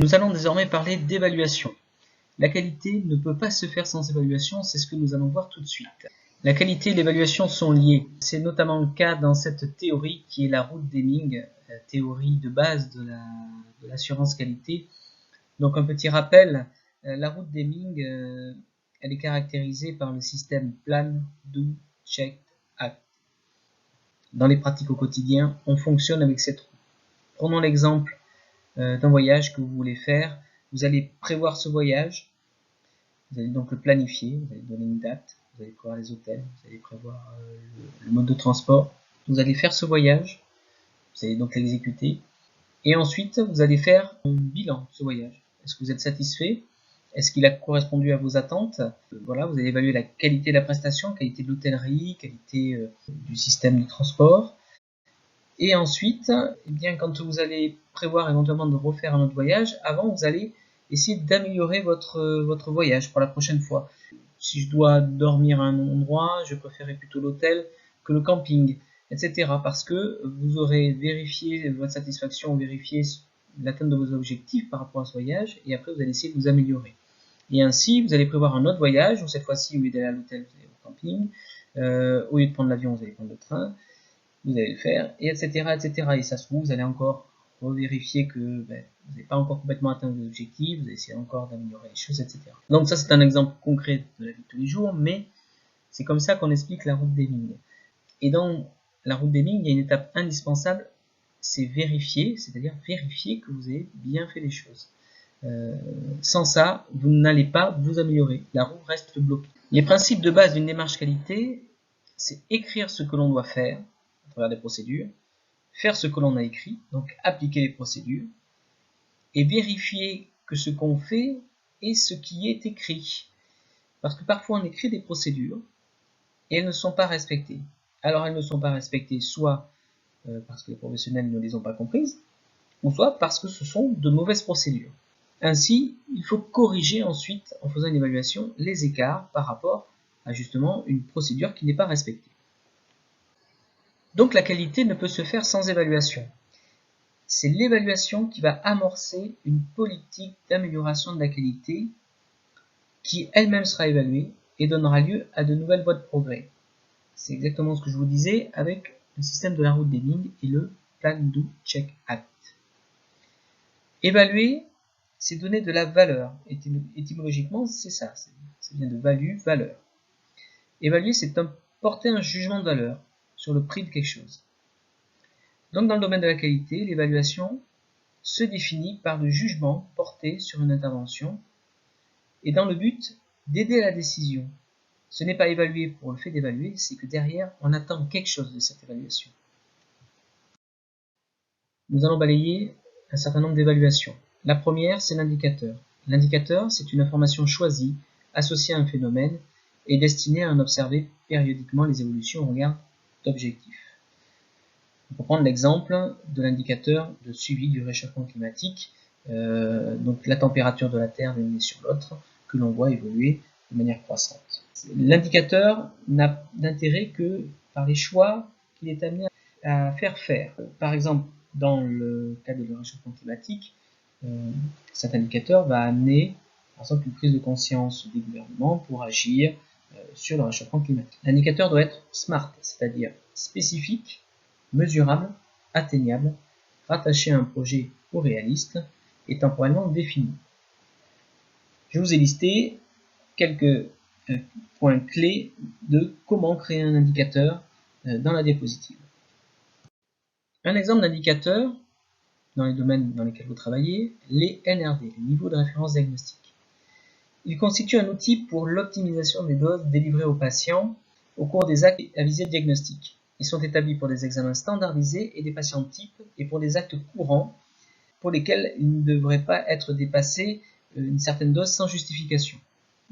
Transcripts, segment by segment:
Nous allons désormais parler d'évaluation. La qualité ne peut pas se faire sans évaluation, c'est ce que nous allons voir tout de suite. La qualité et l'évaluation sont liées. C'est notamment le cas dans cette théorie qui est la route Deming, la théorie de base de l'assurance qualité. Donc un petit rappel, la route Deming, elle est caractérisée par le système Plan, Do, Check, Act. Dans les pratiques au quotidien, on fonctionne avec cette route. Prenons l'exemple d'un voyage que vous voulez faire. Vous allez prévoir ce voyage, vous allez donc le planifier, vous allez donner une date, vous allez prévoir les hôtels, vous allez prévoir le mode de transport, vous allez faire ce voyage, vous allez donc l'exécuter, et ensuite vous allez faire un bilan de ce voyage. Est-ce que vous êtes satisfait? Est-ce qu'il a correspondu à vos attentes? Voilà, vous allez évaluer la qualité de la prestation, qualité de l'hôtellerie, qualité du système de transport. Et ensuite, eh bien, quand vous allez prévoir éventuellement de refaire un autre voyage, avant vous allez essayer d'améliorer votre voyage pour la prochaine fois. Si je dois dormir à un endroit, je préférerais plutôt l'hôtel que le camping, etc. Parce que vous aurez vérifié votre satisfaction, vérifié l'atteinte de vos objectifs par rapport à ce voyage, et après vous allez essayer de vous améliorer. Et ainsi, vous allez prévoir un autre voyage, où cette fois-ci, au lieu d'aller à l'hôtel, vous allez au camping, au lieu de prendre l'avion, vous allez prendre le train, vous allez le faire, et etc., etc. Et ça se trouve, vous allez encore revérifier que vous n'avez pas encore complètement atteint vos objectifs, vous allez essayer encore d'améliorer les choses, etc. Donc ça, c'est un exemple concret de la vie de tous les jours, mais c'est comme ça qu'on explique la route Deming. Et dans la route Deming, il y a une étape indispensable, c'est vérifier, c'est-à-dire vérifier que vous avez bien fait les choses. Sans ça, vous n'allez pas vous améliorer, la roue reste bloquée. Les principes de base d'une démarche qualité, c'est écrire ce que l'on doit faire, à travers des procédures, faire ce que l'on a écrit, donc appliquer les procédures, et vérifier que ce qu'on fait est ce qui est écrit. Parce que parfois on écrit des procédures et elles ne sont pas respectées. Alors elles ne sont pas respectées soit parce que les professionnels ne les ont pas comprises, ou soit parce que ce sont de mauvaises procédures. Ainsi, il faut corriger ensuite, en faisant une évaluation, les écarts par rapport à justement une procédure qui n'est pas respectée. Donc la qualité ne peut se faire sans évaluation. C'est l'évaluation qui va amorcer une politique d'amélioration de la qualité qui elle-même sera évaluée et donnera lieu à de nouvelles voies de progrès. C'est exactement ce que je vous disais avec le système de la route Deming et le Plan, Do, Check, Act. Évaluer, c'est donner de la valeur. Étymologiquement, c'est ça. Ça vient de value, valeur. Évaluer, c'est porter un jugement de valeur sur le prix de quelque chose. Donc dans le domaine de la qualité, l'évaluation se définit par le jugement porté sur une intervention et dans le but d'aider à la décision. Ce n'est pas évaluer pour le fait d'évaluer, c'est que derrière, on attend quelque chose de cette évaluation. Nous allons balayer un certain nombre d'évaluations. La première, c'est l'indicateur. L'indicateur, c'est une information choisie, associée à un phénomène et destinée à en observer périodiquement les évolutions au regard d'objectifs. On peut prendre l'exemple de l'indicateur de suivi du réchauffement climatique, donc la température de la Terre d'une année sur l'autre, que l'on voit évoluer de manière croissante. L'indicateur n'a d'intérêt que par les choix qu'il est amené à faire faire. Par exemple, dans le cas de réchauffement climatique, cet indicateur va amener par exemple une prise de conscience des gouvernements pour agir sur le réchauffement climatique. L'indicateur doit être SMART, c'est-à-dire spécifique, mesurable, atteignable, rattaché à un projet ou réaliste et temporellement défini. Je vous ai listé quelques points clés de comment créer un indicateur dans la diapositive. Un exemple d'indicateur dans les domaines dans lesquels vous travaillez, les NRD, les niveaux de référence diagnostique. Ils constituent un outil pour l'optimisation des doses délivrées aux patients au cours des actes à visée diagnostique. Ils sont établis pour des examens standardisés et des patients types et pour des actes courants pour lesquels il ne devrait pas être dépassé une certaine dose sans justification.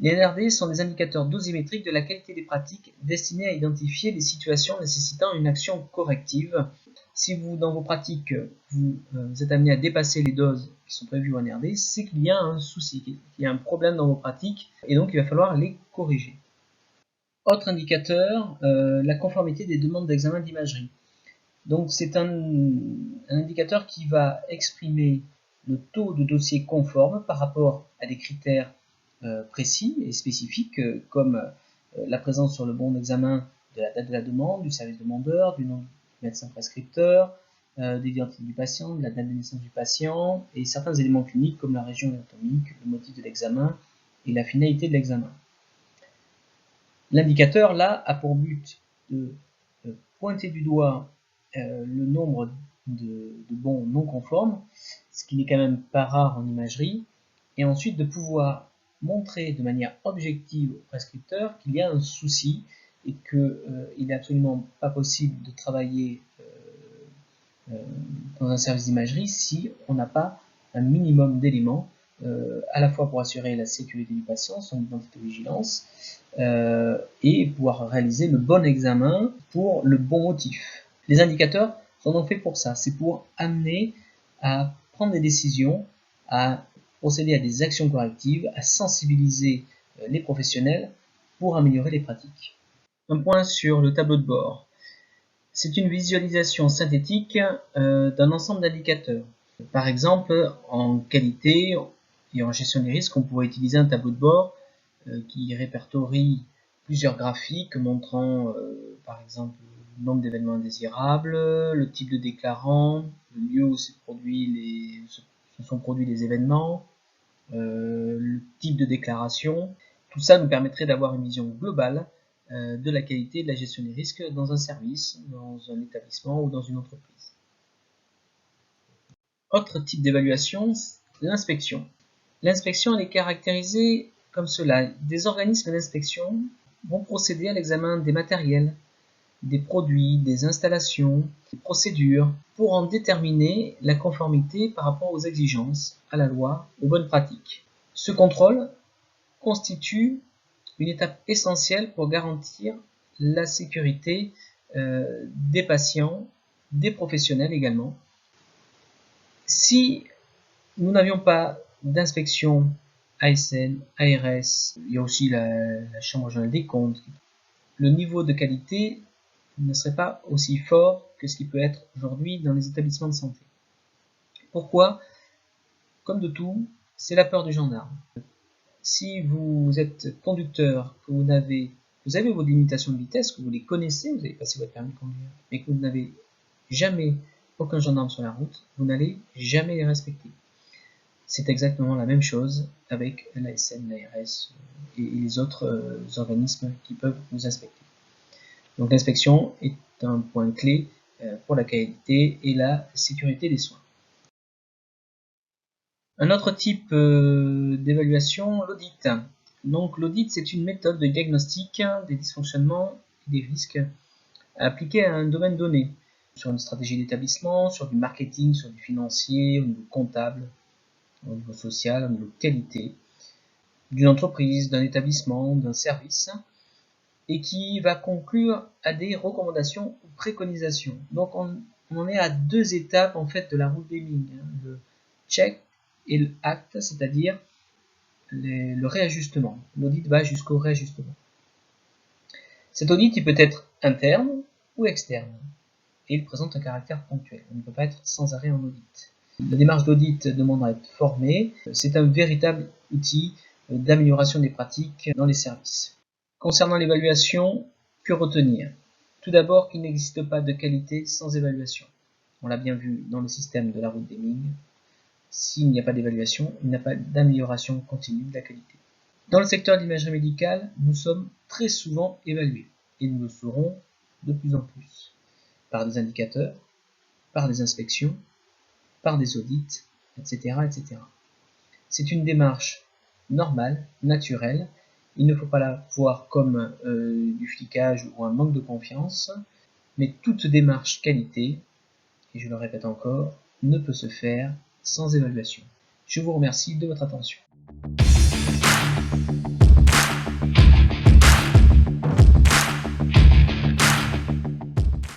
Les NRD sont des indicateurs dosimétriques de la qualité des pratiques destinés à identifier les situations nécessitant une action corrective. Si vous, dans vos pratiques, vous êtes amené à dépasser les doses qui sont prévues en NRD, c'est qu'il y a un souci, qu'il y a un problème dans vos pratiques et donc il va falloir les corriger. Autre indicateur, la conformité des demandes d'examen d'imagerie. Donc c'est un indicateur qui va exprimer le taux de dossier conforme par rapport à des critères précis et spécifiques comme la présence sur le bon d'examen de la date de la demande, du service demandeur, du nom du médecin prescripteur, de l'identité du patient, de la date de naissance du patient et certains éléments cliniques comme la région anatomique, le motif de l'examen et la finalité de l'examen. L'indicateur là a pour but de pointer du doigt le nombre de bons non conformes, ce qui n'est quand même pas rare en imagerie, et ensuite de pouvoir montrer de manière objective au prescripteur qu'il y a un souci et qu'il n'est absolument pas possible de travailler dans un service d'imagerie si on n'a pas un minimum d'éléments à la fois pour assurer la sécurité du patient, son identité de vigilance, et pouvoir réaliser le bon examen pour le bon motif. Les indicateurs sont donc faits pour ça, c'est pour amener à prendre des décisions, à procéder à des actions correctives, à sensibiliser les professionnels pour améliorer les pratiques. Un point sur le tableau de bord. C'est une visualisation synthétique d'un ensemble d'indicateurs. Par exemple, en qualité et en gestion des risques, on pourrait utiliser un tableau de bord qui répertorie plusieurs graphiques montrant par exemple le nombre d'événements indésirables, le type de déclarant, le lieu où se sont produits les événements, le type de déclaration. Tout ça nous permettrait d'avoir une vision globale de la qualité et de la gestion des risques dans un service, dans un établissement ou dans une entreprise. Autre type d'évaluation, l'inspection. L'inspection est caractérisée comme cela. Des organismes d'inspection vont procéder à l'examen des matériels, des produits, des installations, des procédures, pour en déterminer la conformité par rapport aux exigences, à la loi, aux bonnes pratiques. Ce contrôle constitue une étape essentielle pour garantir la sécurité des patients, des professionnels également. Si nous n'avions pas d'inspection ASN, ARS, il y a aussi la Chambre régionale des comptes, le niveau de qualité ne serait pas aussi fort que ce qui peut être aujourd'hui dans les établissements de santé. Pourquoi? Comme de tout, c'est la peur du gendarme. Si vous êtes conducteur, que vous avez vos limitations de vitesse, que vous les connaissez, vous avez passé votre permis de conduire, mais que vous n'avez jamais aucun gendarme sur la route, vous n'allez jamais les respecter. C'est exactement la même chose avec l'ASN, l'ARS et les autres organismes qui peuvent vous inspecter. Donc l'inspection est un point clé pour la qualité et la sécurité des soins. Un autre type d'évaluation, l'audit. Donc l'audit, c'est une méthode de diagnostic des dysfonctionnements et des risques appliqués à un domaine donné, sur une stratégie d'établissement, sur du marketing, sur du financier, au niveau comptable, au niveau social, au niveau qualité, d'une entreprise, d'un établissement, d'un service, et qui va conclure à des recommandations ou préconisations. Donc on est à deux étapes en fait de la route des lignes, le check et l'acte, c'est-à-dire le réajustement. L'audit va jusqu'au réajustement. Cet audit il peut être interne ou externe et il présente un caractère ponctuel. On ne peut pas être sans arrêt en audit. La démarche d'audit demande à être formée. C'est un véritable outil d'amélioration des pratiques dans les services. Concernant l'évaluation, que retenir? Tout d'abord qu'il n'existe pas de qualité sans évaluation. On l'a bien vu dans le système de la route des Ming. S'il n'y a pas d'évaluation, il n'y a pas d'amélioration continue de la qualité. Dans le secteur de l'imagerie médicale, nous sommes très souvent évalués, et nous le serons de plus en plus, par des indicateurs, par des inspections, par des audits, etc. etc. C'est une démarche normale, naturelle. Il ne faut pas la voir comme du flicage ou un manque de confiance, mais toute démarche qualité, et je le répète encore, ne peut se faire sans évaluation. Je vous remercie de votre attention.